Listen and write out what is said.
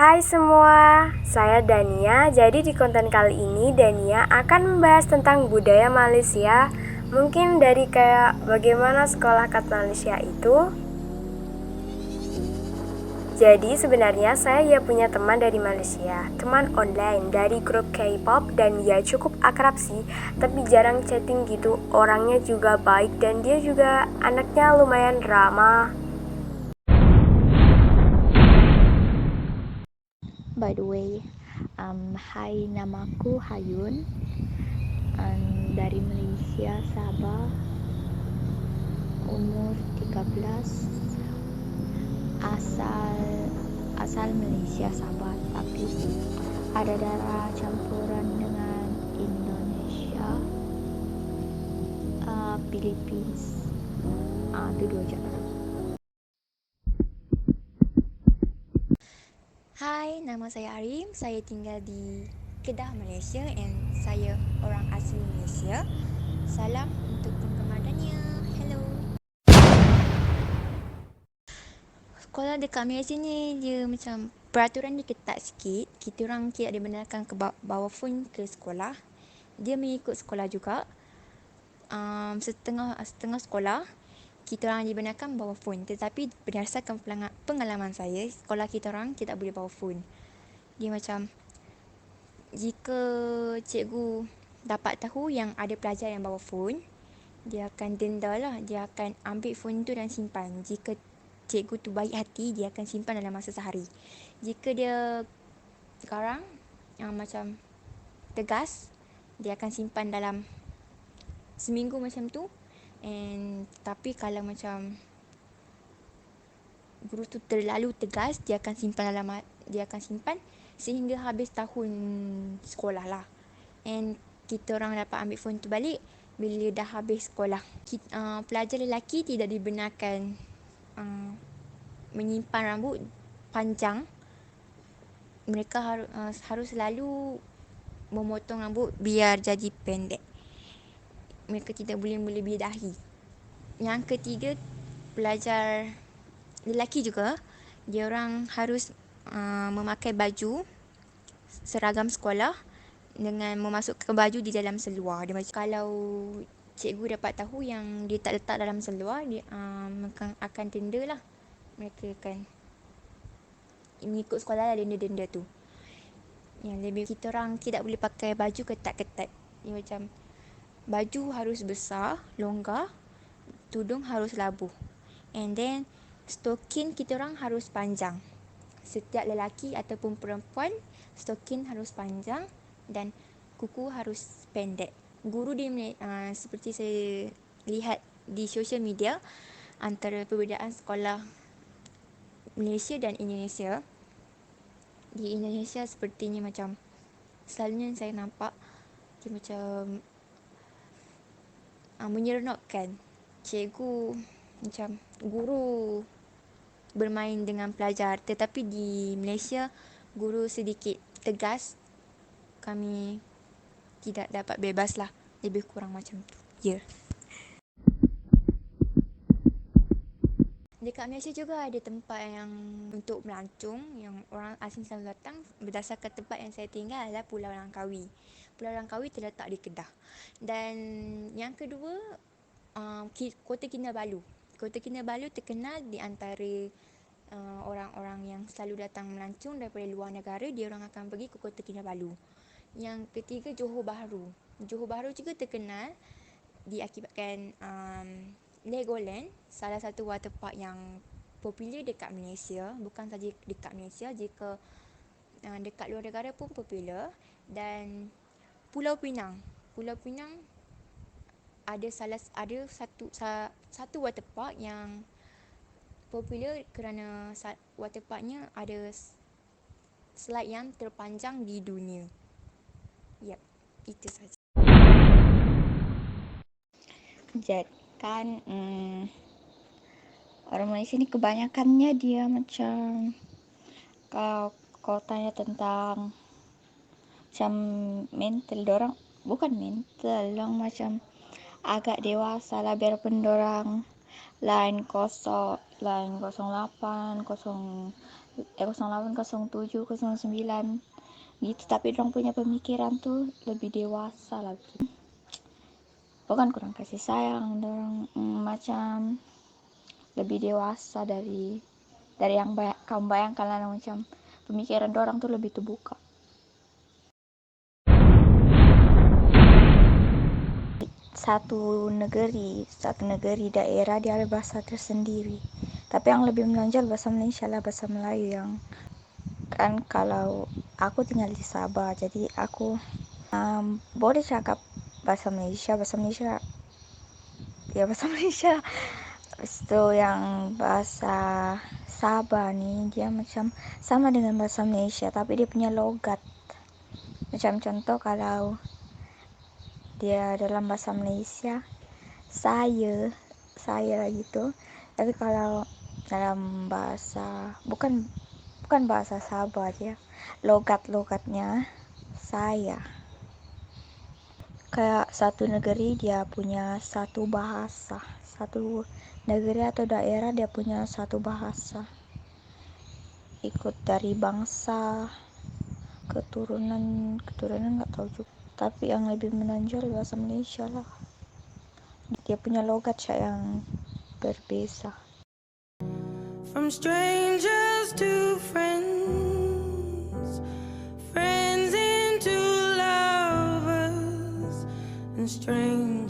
Hai semua, saya Dania. Jadi di konten kali ini Dania akan membahas tentang budaya Malaysia. Mungkin dari kayak bagaimana sekolah kat Malaysia itu. Jadi sebenarnya saya ya punya teman dari Malaysia, teman online dari grup K-pop dan ya cukup akrab sih, tapi jarang chatting gitu. Orangnya juga baik dan dia juga anaknya lumayan ramah. By the way, hai, namaku Hayun, dari Malaysia, Sabah, umur 13, asal Malaysia, Sabah, tapi ada darah campuran dengan Indonesia, Philippines, itu dua je. Hai, nama saya Arim. Saya tinggal di Kedah, Malaysia, and saya orang asli Malaysia. Salam untuk penggemar Dania. Hello. Sekolah dekat Malaysia ni dia macam peraturan dia ketat sikit. Kita orang tidak dibenarkan bawa phone ke sekolah. Dia mengikut sekolah juga. Setengah sekolah kita orang dibenarkan bawa phone, tetapi berdasarkan pengalaman saya, sekolah kita orang tidak boleh bawa phone. Dia macam, jika cikgu dapat tahu yang ada pelajar yang bawa phone, dia akan denda lah. Dia akan ambil phone tu dan simpan. Jika cikgu tu baik hati, dia akan simpan dalam masa sehari. Jika dia sekarang macam tegas, dia akan simpan dalam seminggu macam tu. Tapi kalau macam guru tu terlalu tegas, dia akan simpan sehingga habis tahun sekolah lah. And kita orang dapat ambil phone tu balik bila dah habis sekolah. Pelajar lelaki tidak dibenarkan menyimpan rambut panjang. Mereka harus selalu memotong rambut biar jadi pendek. Mereka tidak boleh melebihi dahi. Yang ketiga, pelajar lelaki juga, dia orang harus memakai baju seragam sekolah dengan memasukkan baju di dalam seluar. Dia macam, kalau cikgu dapat tahu yang dia tak letak dalam seluar, dia akan denda lah. Mereka akan mengikut sekolah lah denda-denda tu. Yang lebih, kita orang tidak boleh pakai baju ketat-ketat. Dia macam, baju harus besar, longgar, tudung harus labuh. And then stokin kita orang harus panjang. Setiap lelaki ataupun perempuan, stokin harus panjang dan kuku harus pendek. Guru di seperti saya lihat di social media, antara perbezaan sekolah Malaysia dan Indonesia. Di Indonesia sepertinya macam, selalunya saya nampak dia macam menyeronokkan. Cikgu macam guru bermain dengan pelajar, tetapi di Malaysia guru sedikit tegas. Kami tidak dapat bebas lah, lebih kurang macam tu. Ya. Dekat Malaysia juga ada tempat yang untuk melancong yang orang asing selalu datang. Berdasarkan tempat yang saya tinggal adalah Pulau Langkawi. Pulau Langkawi terletak di Kedah. Dan yang kedua, Kota Kinabalu. Kota Kinabalu terkenal di antara orang-orang yang selalu datang melancong daripada luar negara. Dia orang akan pergi ke Kota Kinabalu. Yang ketiga, Johor Bahru. Johor Bahru juga terkenal diakibatkan Legoland, salah satu waterpark yang popular dekat Malaysia. Bukan saja dekat Malaysia, jika dekat luar negara pun popular. Dan Pulau Pinang. Pulau Pinang ada satu waterpark yang popular kerana waterparknya ada slide yang terpanjang di dunia. Yep, itu saja. Kan orang Malaysia ni kebanyakannya dia macam, kalau kau tanya tentang macam mental dorang, bukan mental, dorang macam agak dewasa lah, biarpun dorang line 08, 09 0807 09 gitu, tapi orang punya pemikiran tuh lebih dewasa lagi, bukan kurang kasih sayang, orang macam lebih dewasa dari yang kamu bayangkan lah, macam pemikiran orang tuh lebih terbuka. Satu negeri daerah dia ada bahasa tersendiri, tapi yang lebih menonjol bahasa Malaysia lah, bahasa Melayu. Yang kan kalau aku tinggal di Sabah, jadi aku boleh cakap bahasa Malaysia ya, bahasa Malaysia. Habis itu yang bahasa Sabah nih, dia macam sama dengan bahasa Malaysia, tapi dia punya logat. Macam contoh, kalau dia dalam bahasa Malaysia saya gitu, tapi kalau dalam bahasa bukan bahasa Sabah, dia logatnya saya. Kayak satu negeri dia punya satu bahasa, satu negeri atau daerah dia punya satu bahasa, ikut dari bangsa, keturunan nggak tahu juga, tapi yang lebih menonjol bahasa Malaysia lah. Dia punya logat yang berbeza. From strangers to friends, friends into lovers, and strangers